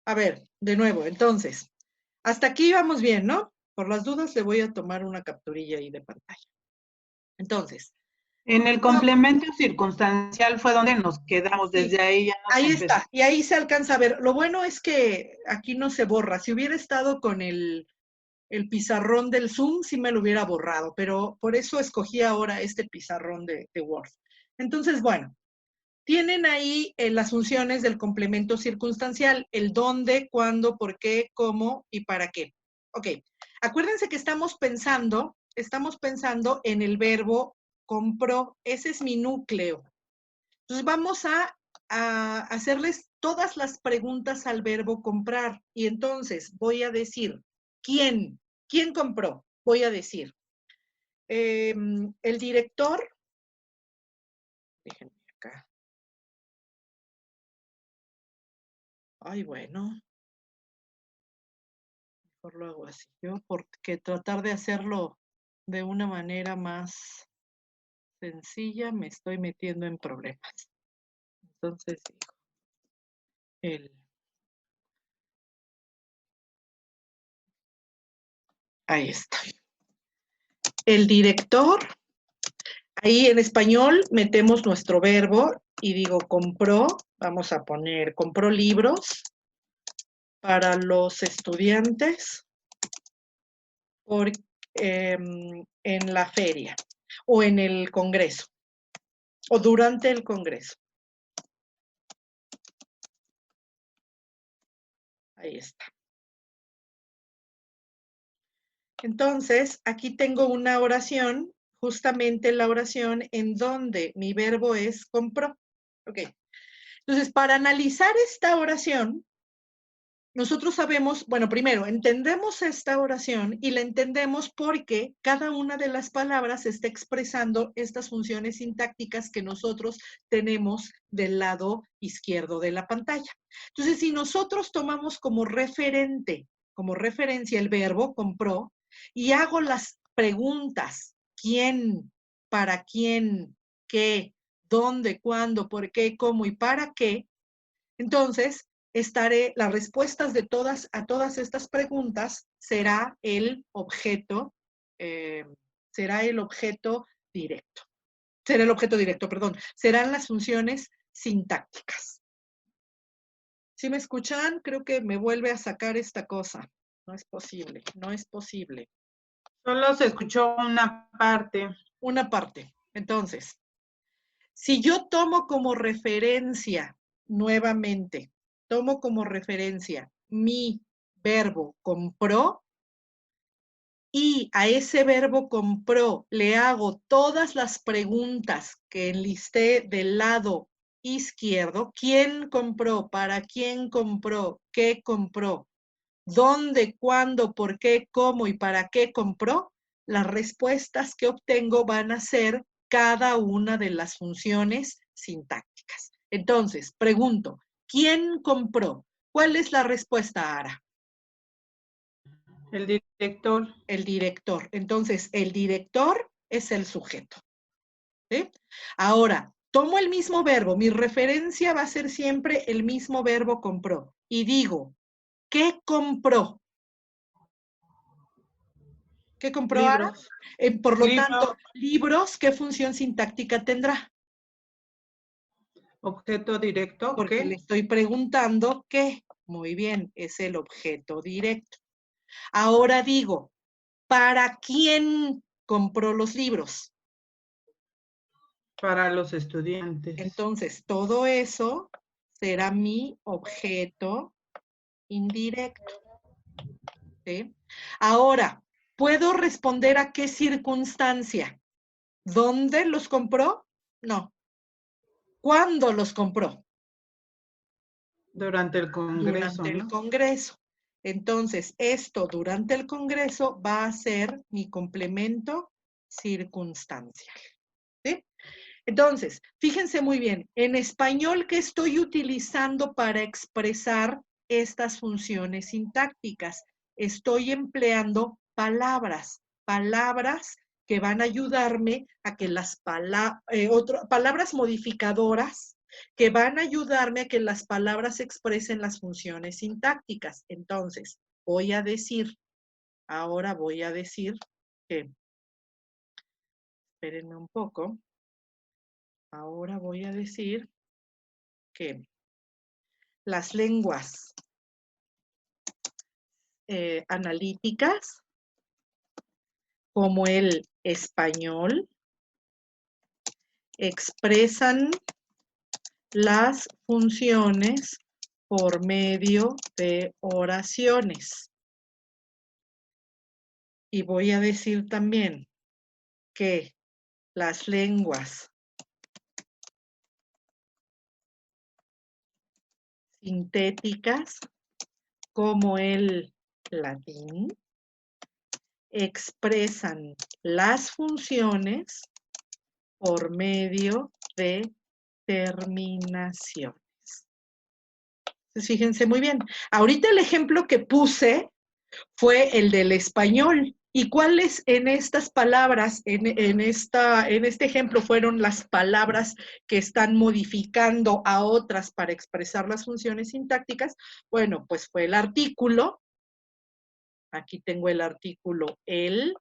A ver, de nuevo, entonces, hasta aquí vamos bien, ¿no? Por las dudas le voy a tomar una capturilla ahí de pantalla. Entonces, En el complemento circunstancial fue donde nos quedamos, sí, desde ahí ya nos ahí empezó. está, y ahí se alcanza a ver. Lo bueno es que aquí no se borra. Si hubiera estado con el pizarrón del Zoom, sí me lo hubiera borrado, pero por eso escogí ahora este pizarrón de Word. Entonces, bueno, tienen ahí las funciones del complemento circunstancial, el dónde, cuándo, por qué, cómo y para qué. Ok, acuérdense que estamos pensando en el verbo compró, ese es mi núcleo. Entonces vamos a hacerles todas las preguntas al verbo comprar. Y entonces voy a decir, ¿quién? ¿Quién compró? Voy a decir, el director, déjenme acá. Ay, bueno, mejor lo hago así. Yo, porque tratar de hacerlo de una manera más sencilla, me estoy metiendo en problemas. Entonces digo, ahí está. El director, ahí en español metemos nuestro verbo y digo compró, vamos a poner, compró libros para los estudiantes en la feria o en el congreso o durante el congreso. Ahí está. Entonces, aquí tengo una oración, justamente la oración en donde mi verbo es compró. Ok. Entonces, para analizar esta oración, nosotros sabemos, bueno, primero, entendemos esta oración y la entendemos porque cada una de las palabras está expresando estas funciones sintácticas que nosotros tenemos del lado izquierdo de la pantalla. Entonces, si nosotros tomamos como referencia el verbo compró y hago las preguntas, ¿quién? ¿Para quién? ¿Qué? ¿Dónde? ¿Cuándo? ¿Por qué? ¿Cómo? ¿Y para qué? Entonces, las respuestas a todas estas preguntas será el objeto directo. Será el objeto directo, perdón. Serán las funciones sintácticas. ¿Sí me escuchan? Creo que me vuelve a sacar esta cosa. No es posible, no es posible. Solo se escuchó una parte. Una parte. Entonces, si yo tomo como referencia, nuevamente, tomo como referencia mi verbo compró y a ese verbo compró le hago todas las preguntas que enlisté del lado izquierdo. ¿Quién compró? ¿Para quién compró? ¿Qué compró? ¿Dónde? ¿Cuándo? ¿Por qué? ¿Cómo? ¿Y para qué compró? Las respuestas que obtengo van a ser cada una de las funciones sintácticas. Entonces, pregunto, ¿quién compró? ¿Cuál es la respuesta, Ara? El director. El director. Entonces, el director es el sujeto. ¿Sí? Ahora, tomo el mismo verbo. Mi referencia va a ser siempre el mismo verbo compró. Y digo, ¿qué compró? ¿Qué compró Ara? Libros. Por lo Libros. tanto, libros, ¿qué función sintáctica tendrá? Objeto directo, Porque le ¿qué? estoy preguntando qué. Muy bien, es el objeto directo. Ahora digo, ¿para quién compró los libros? Para los estudiantes. Entonces, todo eso será mi objeto indirecto. ¿Sí? Ahora, ¿puedo responder a qué circunstancia? ¿Dónde los compró? No. ¿Cuándo los compró? Durante el Congreso, Durante el ¿no? Congreso. Entonces, esto durante el Congreso va a ser mi complemento circunstancial. ¿Sí? Entonces, fíjense muy bien, en español, ¿qué estoy utilizando para expresar estas funciones sintácticas? Estoy empleando palabras que van a ayudarme a que las palabras modificadoras que van a ayudarme a que las palabras expresen las funciones sintácticas. Entonces, ahora voy a decir que, espérenme un poco, ahora voy a decir que las lenguas analíticas, como el español, expresan las funciones por medio de oraciones. Y voy a decir también que las lenguas sintéticas, como el latín, expresan las funciones por medio de terminaciones. Entonces, fíjense muy bien. Ahorita el ejemplo que puse fue el del español. ¿Y cuáles en estas palabras, en este ejemplo, fueron las palabras que están modificando a otras para expresar las funciones sintácticas? Bueno, pues fue el artículo. Aquí tengo el artículo el.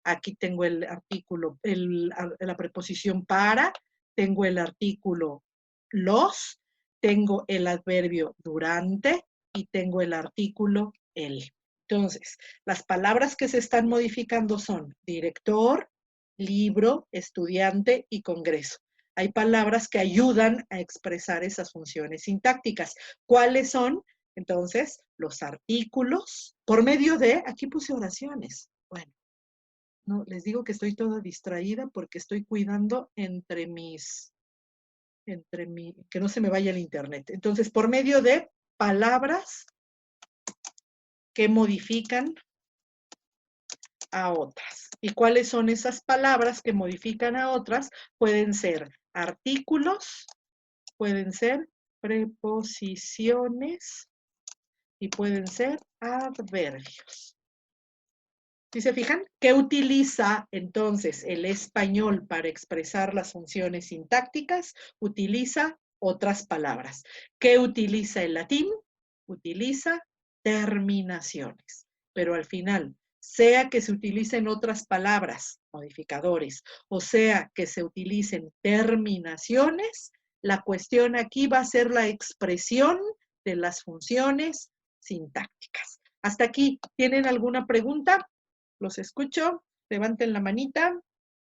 Aquí tengo el artículo, la preposición para. Tengo el artículo los. Tengo el adverbio durante. Y tengo el artículo el. Entonces, las palabras que se están modificando son director, libro, estudiante y congreso. Hay palabras que ayudan a expresar esas funciones sintácticas. ¿Cuáles son? Entonces, los artículos, por medio de, aquí puse oraciones. Bueno, no, les digo que estoy toda distraída porque estoy cuidando que no se me vaya el internet. Entonces, por medio de palabras que modifican a otras. ¿Y cuáles son esas palabras que modifican a otras? Pueden ser artículos, pueden ser preposiciones y pueden ser adverbios. ¿Sí se fijan? ¿Qué utiliza entonces el español para expresar las funciones sintácticas? Utiliza otras palabras. ¿Qué utiliza el latín? Utiliza terminaciones. Pero al final, sea que se utilicen otras palabras, modificadores, o sea que se utilicen terminaciones, la cuestión aquí va a ser la expresión de las funciones sintácticas. Hasta aquí, ¿tienen alguna pregunta? Los escucho. Levanten la manita.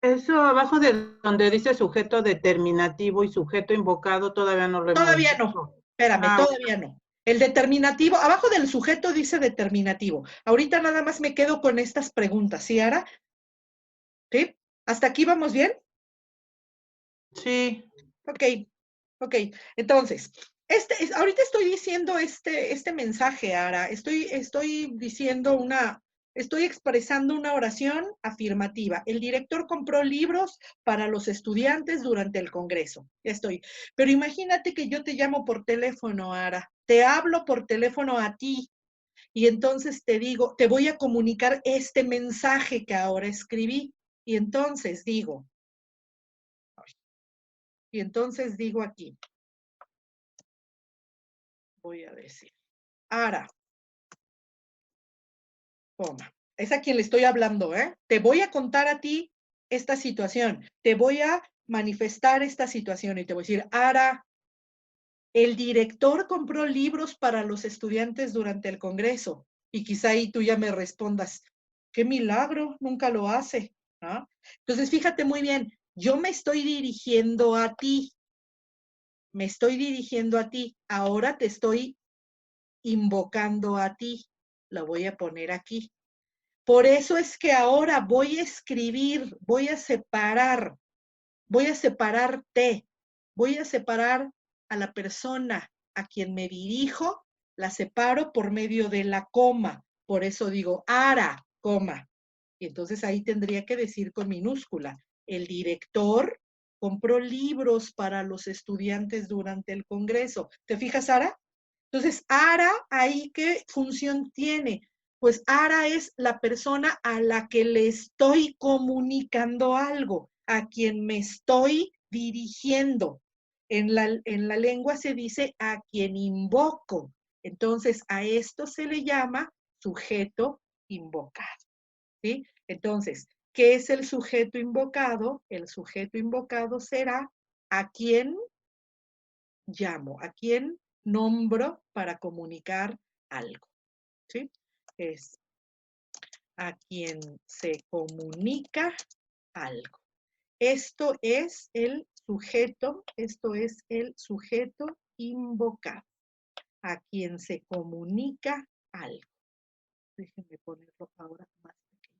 Eso abajo de donde dice sujeto determinativo y sujeto invocado, todavía no lo hemos Todavía visto. no. Espérame, Ah, todavía no. El determinativo, abajo del sujeto dice determinativo. Ahorita nada más me quedo con estas preguntas, ¿sí, Ara? ¿Sí? ¿Hasta aquí vamos bien? sí. Ok, ok. Entonces, ahorita estoy diciendo este mensaje, Ara. Estoy expresando una oración afirmativa. El director compró libros para los estudiantes durante el congreso. Ya estoy. Pero imagínate que yo te llamo por teléfono, Ara. Te hablo por teléfono a ti. Y entonces te digo, te voy a comunicar este mensaje que ahora escribí. Y entonces digo aquí, voy a decir, Ara, coma. Es a quien le estoy hablando, ¿eh? Te voy a contar a ti esta situación. Te voy a manifestar esta situación y te voy a decir, Ara, el director compró libros para los estudiantes durante el congreso. Y quizá ahí tú ya me respondas, qué milagro, nunca lo hace, ¿no? Entonces, fíjate muy bien, yo me estoy dirigiendo a ti. Ahora te estoy invocando a ti. Lo voy a poner aquí. Por eso es que ahora voy a escribir, voy a separarte, voy a separar a la persona a quien me dirijo, la separo por medio de la coma. Por eso digo Ara, coma. Y entonces ahí tendría que decir con minúscula, el director compró libros para los estudiantes durante el congreso. ¿Te fijas, Ara? Entonces, Ara, ¿ahí qué función tiene? Pues Ara es la persona a la que le estoy comunicando algo, a quien me estoy dirigiendo. En la lengua se dice a quien invoco. Entonces, a esto se le llama sujeto invocado, ¿sí? Entonces, ¿qué es el sujeto invocado? El sujeto invocado será a quien llamo, a quien nombro para comunicar algo, ¿sí? Es a quien se comunica algo. Esto es el sujeto invocado, a quien se comunica algo. Déjenme ponerlo ahora más pequeño.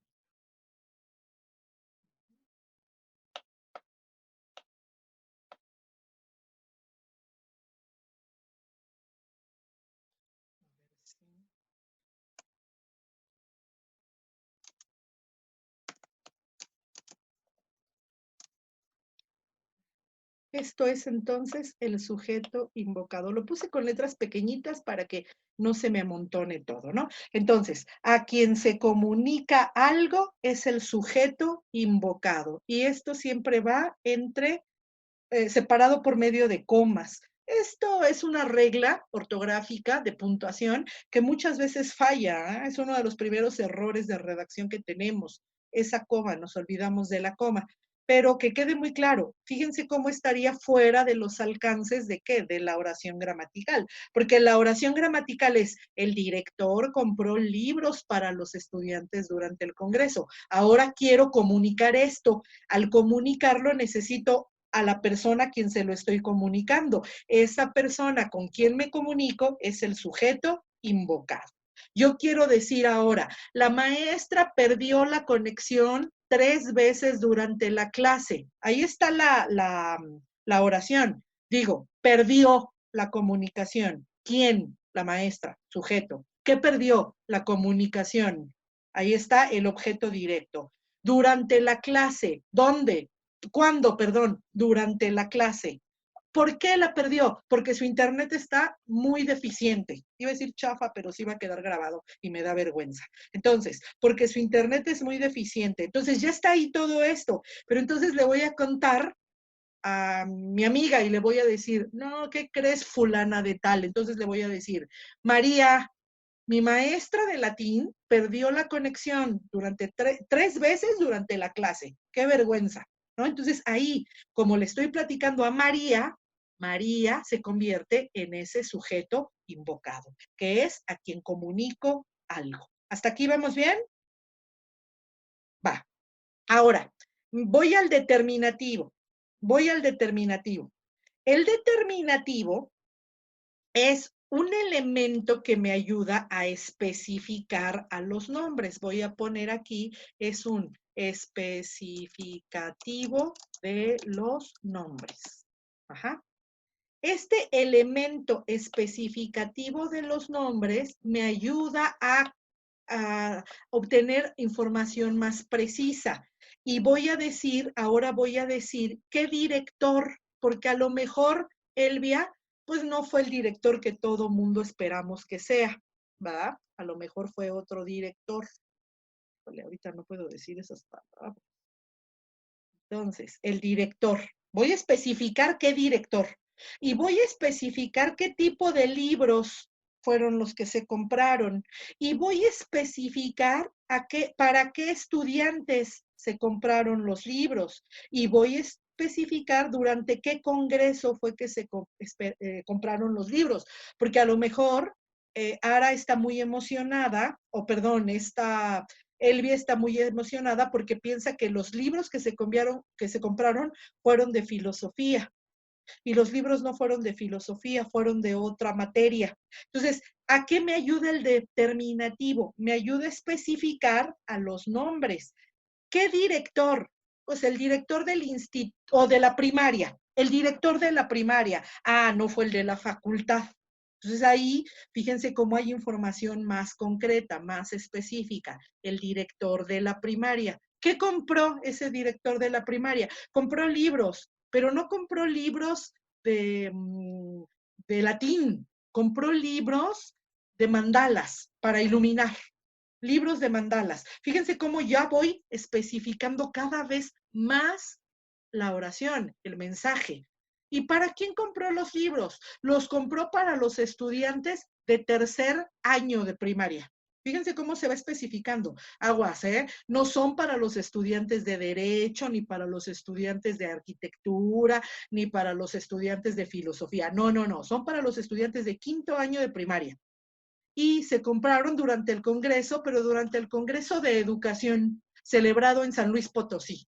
Esto es entonces el sujeto invocado. Lo puse con letras pequeñitas para que no se me amontone todo, ¿no? Entonces, a quien se comunica algo es el sujeto invocado. Y esto siempre va separado por medio de comas. Esto es una regla ortográfica de puntuación que muchas veces falla, ¿eh? Es uno de los primeros errores de redacción que tenemos. Esa coma, nos olvidamos de la coma. Pero que quede muy claro, fíjense cómo estaría fuera de los alcances de qué, de la oración gramatical, porque la oración gramatical es el director compró libros para los estudiantes durante el congreso. Ahora quiero comunicar esto. Al comunicarlo necesito a la persona a quien se lo estoy comunicando. Esa persona con quien me comunico es el sujeto invocado. Yo quiero decir ahora, la maestra perdió la conexión 3 veces durante la clase. Ahí está la oración. Digo, perdió la comunicación. ¿Quién? La maestra, sujeto. ¿Qué perdió? La comunicación. Ahí está el objeto directo. Durante la clase, ¿dónde? ¿Cuándo? Perdón, durante la clase. ¿Por qué la perdió? Porque su internet está muy deficiente. Iba a decir chafa, pero sí va a quedar grabado y me da vergüenza. Entonces, porque su internet es muy deficiente. Entonces, ya está ahí todo esto. Pero entonces le voy a contar a mi amiga y le voy a decir, no, ¿qué crees, fulana de tal? Entonces le voy a decir, María, mi maestra de latín perdió la conexión durante 3 veces durante la clase. Qué vergüenza, ¿no? Entonces ahí, como le estoy platicando a María, María se convierte en ese sujeto invocado, que es a quien comunico algo. ¿Hasta aquí vamos bien? Va. Ahora, voy al determinativo. Voy al determinativo. El determinativo es un elemento que me ayuda a especificar a los nombres. Voy a poner aquí, es un especificativo de los nombres. Ajá. Este elemento especificativo de los nombres me ayuda a obtener información más precisa. Y ahora voy a decir qué director, porque a lo mejor Elvia, pues no fue el director que todo mundo esperamos que sea, ¿va? A lo mejor fue otro director. Ahorita no puedo decir esas palabras. Entonces, el director. Voy a especificar qué director. Y voy a especificar qué tipo de libros fueron los que se compraron. Y voy a especificar para qué estudiantes se compraron los libros. Y voy a especificar durante qué congreso fue que se compraron los libros. Porque a lo mejor Ara está muy emocionada, o perdón, Elvia está muy emocionada porque piensa que los libros que se compraron fueron de filosofía. Y los libros no fueron de filosofía, fueron de otra materia. Entonces, ¿a qué me ayuda el determinativo? Me ayuda a especificar a los nombres. ¿Qué director? Pues el director del instituto o de la primaria. El director de la primaria. Ah, no fue el de la facultad. Entonces ahí, fíjense cómo hay información más concreta, más específica. El director de la primaria. ¿Qué compró ese director de la primaria? Compró libros, pero no compró libros de latín, compró libros de mandalas para iluminar, libros de mandalas. Fíjense cómo ya voy especificando cada vez más la oración, el mensaje. ¿Y para quién compró los libros? Los compró para los estudiantes de tercer año de primaria. Fíjense cómo se va especificando. Aguas, ¿eh? No son para los estudiantes de derecho, ni para los estudiantes de arquitectura, ni para los estudiantes de filosofía. No, no, no. Son para los estudiantes de quinto año de primaria. Y se compraron durante el Congreso, pero durante el Congreso de Educación, celebrado en San Luis Potosí,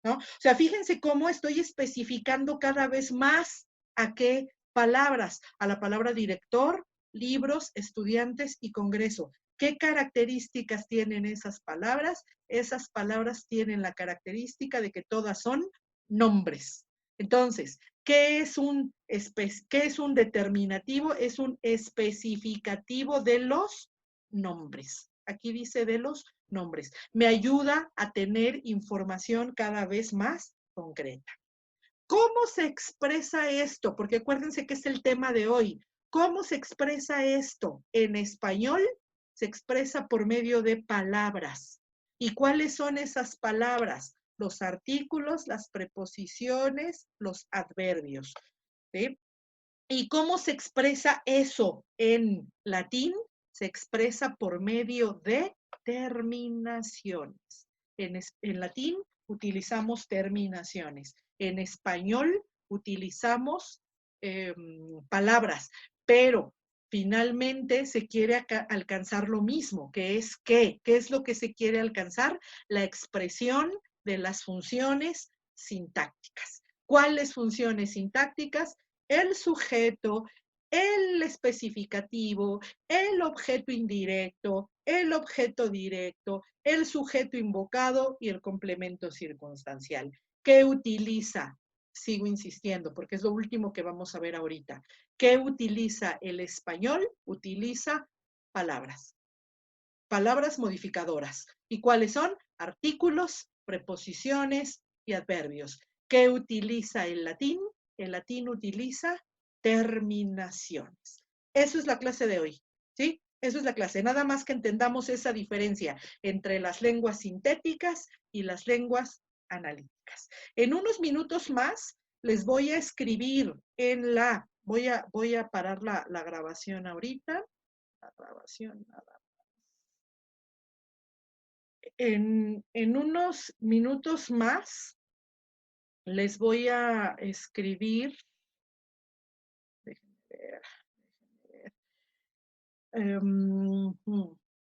¿no? O sea, fíjense cómo estoy especificando cada vez más a qué palabras, a la palabra director, libros, estudiantes y congreso. ¿Qué características tienen esas palabras? Esas palabras tienen la característica de que todas son nombres. Entonces, ¿qué es un determinativo? Es un especificativo de los nombres. Aquí dice de los nombres. Me ayuda a tener información cada vez más concreta. ¿Cómo se expresa esto? Porque acuérdense que es el tema de hoy. ¿Cómo se expresa esto? En español se expresa por medio de palabras. ¿Y cuáles son esas palabras? Los artículos, las preposiciones, los adverbios. ¿Sí? ¿Y cómo se expresa eso en latín? Se expresa por medio de terminaciones. En latín utilizamos terminaciones. En español utilizamos palabras, pero finalmente se quiere alcanzar lo mismo, que es ¿qué? ¿Qué es lo que se quiere alcanzar? La expresión de las funciones sintácticas. ¿Cuáles funciones sintácticas? El sujeto, el especificativo, el objeto indirecto, el objeto directo, el sujeto invocado y el complemento circunstancial. ¿Qué utiliza? Sigo insistiendo porque es lo último que vamos a ver ahorita. ¿Qué utiliza el español? Utiliza palabras. Palabras modificadoras. ¿Y cuáles son? Artículos, preposiciones y adverbios. ¿Qué utiliza el latín? El latín utiliza terminaciones. Eso es la clase de hoy, ¿sí? Eso es la clase. Nada más que entendamos esa diferencia entre las lenguas sintéticas y las lenguas analíticas. En unos minutos más les voy a escribir en la, voy a parar la grabación ahorita. La grabación, nada. En unos minutos más les voy a escribir. Déjenme ver.